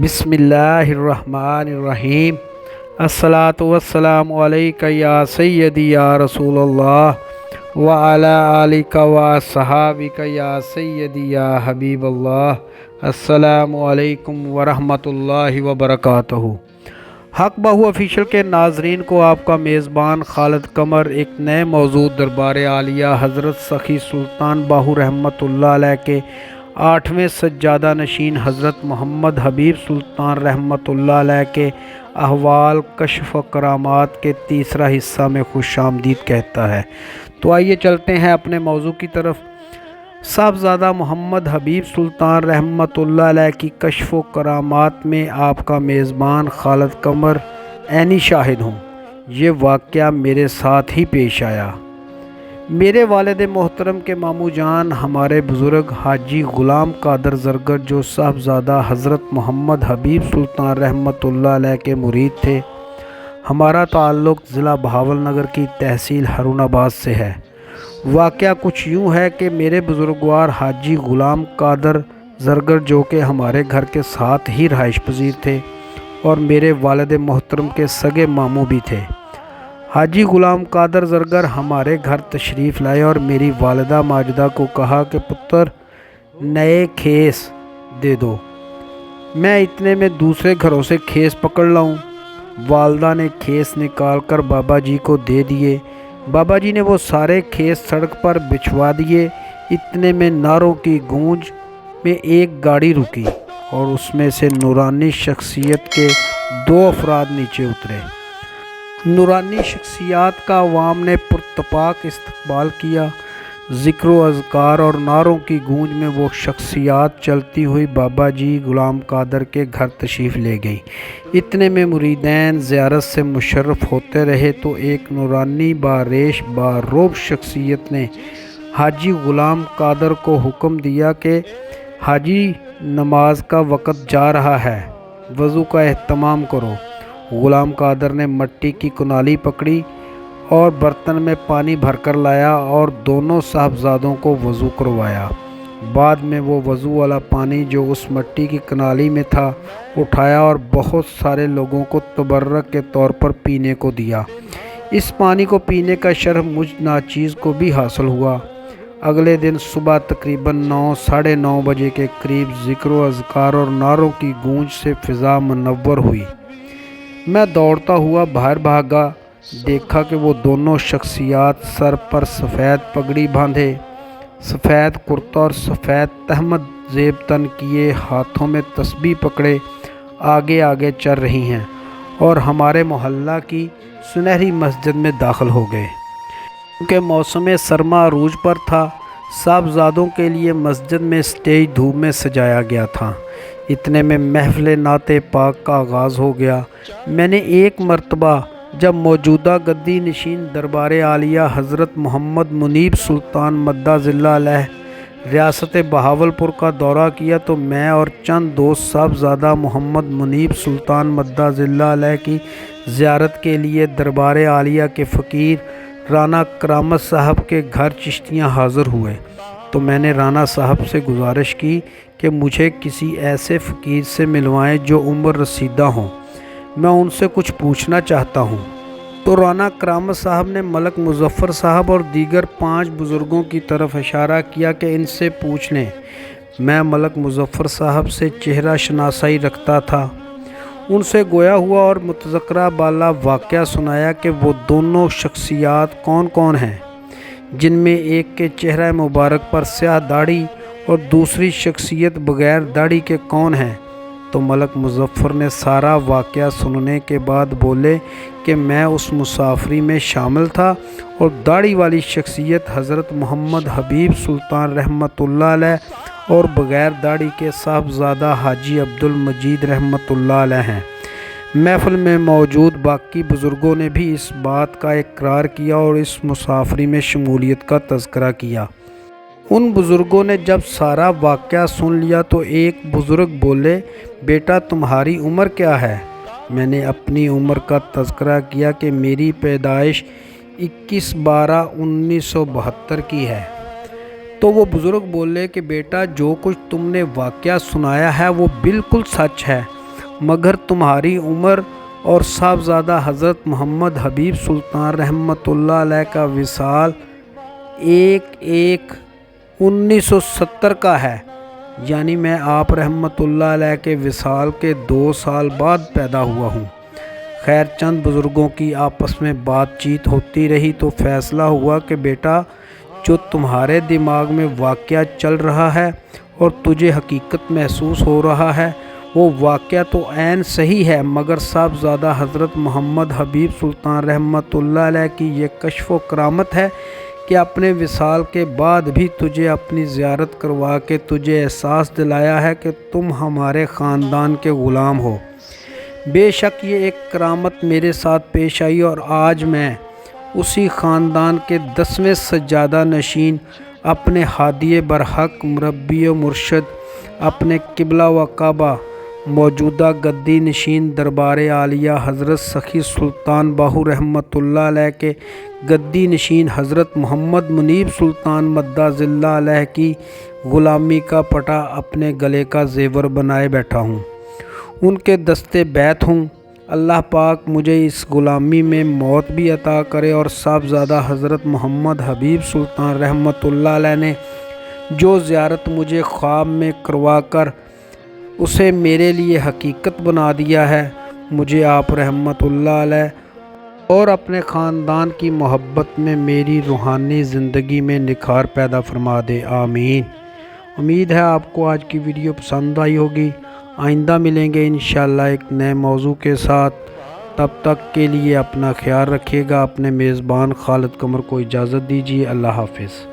بسم اللہ الرحمن الرحیم۔ الصلاۃ والسلام علیک یا سیدی یا رسول اللہ وعلی آلک واصحابک یا سیدی یا حبیب اللہ۔ السلام علیکم ورحمۃ اللہ وبرکاتہ۔ حق بہو آفیشیل کے ناظرین کو آپ کا میزبان خالد قمر ایک نئے موضوع دربار عالیہ حضرت سخی سلطان باہو رحمۃ اللہ علیہ کے 8ویں سجادہ نشین حضرت محمد حبیب سلطان رحمۃ اللہ علیہ کے احوال کشف و کرامات کے تیسرا حصہ میں خوش آمدید کہتا ہے۔ تو آئیے چلتے ہیں اپنے موضوع کی طرف۔ صاحبزادہ محمد حبیب سلطان رحمۃ اللہ علیہ کی کشف و کرامات میں آپ کا میزبان خالد قمر عینی شاہد ہوں۔ یہ واقعہ میرے ساتھ ہی پیش آیا۔ میرے والد محترم کے ماموں جان ہمارے بزرگ حاجی غلام قادر زرگر جو صاحبزادہ حضرت محمد حبیب سلطان رحمۃ اللہ علیہ کے مرید تھے، ہمارا تعلق ضلع بہاول نگر کی تحصیل ہارون آباد سے ہے۔ واقعہ کچھ یوں ہے کہ میرے بزرگوار حاجی غلام قادر زرگر جو کہ ہمارے گھر کے ساتھ ہی رہائش پذیر تھے اور میرے والد محترم کے سگے ماموں بھی تھے، حاجی غلام قادر زرگر ہمارے گھر تشریف لائے اور میری والدہ ماجدہ کو کہا کہ پتر نئے کھیس دے دو۔ میں اتنے میں دوسرے گھروں سے کھیس پکڑ لاؤں۔ والدہ نے کھیس نکال کر بابا جی کو دے دیے۔ بابا جی نے وہ سارے کھیس سڑک پر بچھوا دیے۔ اتنے میں نعروں کی گونج میں ایک گاڑی رکی اور اس میں سے نورانی شخصیت کے 2 افراد نیچے اترے۔ نورانی شخصیات کا عوام نے پرتپاک استقبال کیا۔ ذکر و اذکار اور نعروں کی گونج میں وہ شخصیات چلتی ہوئی بابا جی غلام قادر کے گھر تشریف لے گئی۔ اتنے میں مریدین زیارت سے مشرف ہوتے رہے تو ایک نورانی باریش باروب شخصیت نے حاجی غلام قادر کو حکم دیا کہ حاجی نماز کا وقت جا رہا ہے، وضو کا اہتمام کرو۔ غلام قادر نے مٹی کی کنالی پکڑی اور برتن میں پانی بھر کر لایا اور دونوں صاحبزادوں کو وضو کروایا۔ بعد میں وہ وضو والا پانی جو اس مٹی کی کنالی میں تھا اٹھایا اور بہت سارے لوگوں کو تبرک کے طور پر پینے کو دیا۔ اس پانی کو پینے کا شرف مجھ ناچیز کو بھی حاصل ہوا۔ اگلے دن صبح تقریباً 9 ساڑھے 9 بجے کے قریب ذکر و اذکار اور نعروں کی گونج سے فضا منور ہوئی۔ میں دوڑتا ہوا باہر بھاگا، دیکھا کہ وہ دونوں شخصیات سر پر سفید پگڑی باندھے، سفید کرتا اور سفید تہمت زیب تن کیے، ہاتھوں میں تسبیح پکڑے آگے آگے چل رہی ہیں اور ہمارے محلہ کی سنہری مسجد میں داخل ہو گئے۔ کیونکہ موسم سرما عروج پر تھا، صاحبزادوں کے لیے مسجد میں اسٹیج دھوپ میں سجایا گیا تھا۔ اتنے میں محفل نعت پاک کا آغاز ہو گیا۔ میں نے ایک مرتبہ جب موجودہ گدی نشین دربار عالیہ حضرت محمد منیب سلطان مدہ ظلہ علیہ ریاست بہاولپور کا دورہ کیا تو میں اور چند دوست صاحبزادہ محمد منیب سلطان مدہ ظلہ علیہ کی زیارت کے لیے دربار عالیہ کے فقیر رانا کرامت صاحب کے گھر چشتیاں حاضر ہوئے تو میں نے رانا صاحب سے گزارش کی کہ مجھے کسی ایسے فقیر سے ملوائیں جو عمر رسیدہ ہوں، میں ان سے کچھ پوچھنا چاہتا ہوں۔ تو رانا کرامت صاحب نے ملک مظفر صاحب اور دیگر 5 بزرگوں کی طرف اشارہ کیا کہ ان سے پوچھ لیں۔ میں ملک مظفر صاحب سے چہرہ شناسائی رکھتا تھا، ان سے گویا ہوا اور متذکرہ بالا واقعہ سنایا کہ وہ دونوں شخصیات کون کون ہیں، جن میں ایک کے چہرہ مبارک پر سیاہ داڑھی اور دوسری شخصیت بغیر داڑھی کے کون ہیں۔ تو ملک مظفر نے سارا واقعہ سننے کے بعد بولے کہ میں اس مسافری میں شامل تھا اور داڑھی والی شخصیت حضرت محمد حبیب سلطان رحمۃ اللہ علیہ اور بغیر داڑھی کے صاحبزادہ حاجی عبدالمجید رحمۃ اللہ علیہ ہیں۔ محفل میں موجود باقی بزرگوں نے بھی اس بات کا اقرار کیا اور اس مسافری میں شمولیت کا تذکرہ کیا۔ ان بزرگوں نے جب سارا واقعہ سن لیا تو ایک بزرگ بولے، بیٹا تمہاری عمر کیا ہے؟ میں نے اپنی عمر کا تذکرہ کیا کہ میری پیدائش 21/12/1972 کی ہے۔ تو وہ بزرگ بولے کہ بیٹا جو کچھ تم نے واقعہ سنایا ہے وہ بالکل سچ ہے۔ مگر تمہاری عمر اور صاحبزادہ حضرت محمد حبیب سلطان رحمۃ اللہ علیہ کا وصال 1/1/1970 کا ہے، یعنی میں آپ رحمۃ اللہ علیہ کے وصال کے 2 سال بعد پیدا ہوا ہوں۔ خیر، چند بزرگوں کی آپس میں بات چیت ہوتی رہی تو فیصلہ ہوا کہ بیٹا، جو تمہارے دماغ میں واقعہ چل رہا ہے اور تجھے حقیقت محسوس ہو رہا ہے، وہ واقعہ تو عین صحیح ہے، مگر صاحبزادہ حضرت محمد حبیب سلطان رحمۃ اللہ علیہ کی یہ کشف و کرامت ہے کہ اپنے وصال کے بعد بھی تجھے اپنی زیارت کروا کے تجھے احساس دلایا ہے کہ تم ہمارے خاندان کے غلام ہو۔ بے شک یہ ایک کرامت میرے ساتھ پیش آئی، اور آج میں اسی خاندان کے 10ویں سجادہ نشین، اپنے ہادی برحق، مربی و مرشد، اپنے قبلہ و کعبہ، موجودہ گدی نشین دربار عالیہ حضرت سخی سلطان باہو رحمۃ اللہ علیہ کے گدی نشین حضرت محمد منیب سلطان مدہ ظلہ علیہ کی غلامی کا پٹا اپنے گلے کا زیور بنائے بیٹھا ہوں، ان کے دستے بیعت ہوں۔ اللہ پاک مجھے اس غلامی میں موت بھی عطا کرے، اور صاحبزادہ حضرت محمد حبیب سلطان رحمۃ اللہ علیہ نے جو زیارت مجھے خواب میں کروا کر اسے میرے لیے حقیقت بنا دیا ہے، مجھے آپ رحمۃ اللہ علیہ اور اپنے خاندان کی محبت میں میری روحانی زندگی میں نکھار پیدا فرما دے، آمین۔ امید ہے آپ کو آج کی ویڈیو پسند آئی ہوگی۔ آئندہ ملیں گے انشاءاللہ ایک نئے موضوع کے ساتھ، تب تک کے لیے اپنا خیال رکھیے گا۔ اپنے میزبان خالد قمر کو اجازت دیجیے، اللہ حافظ۔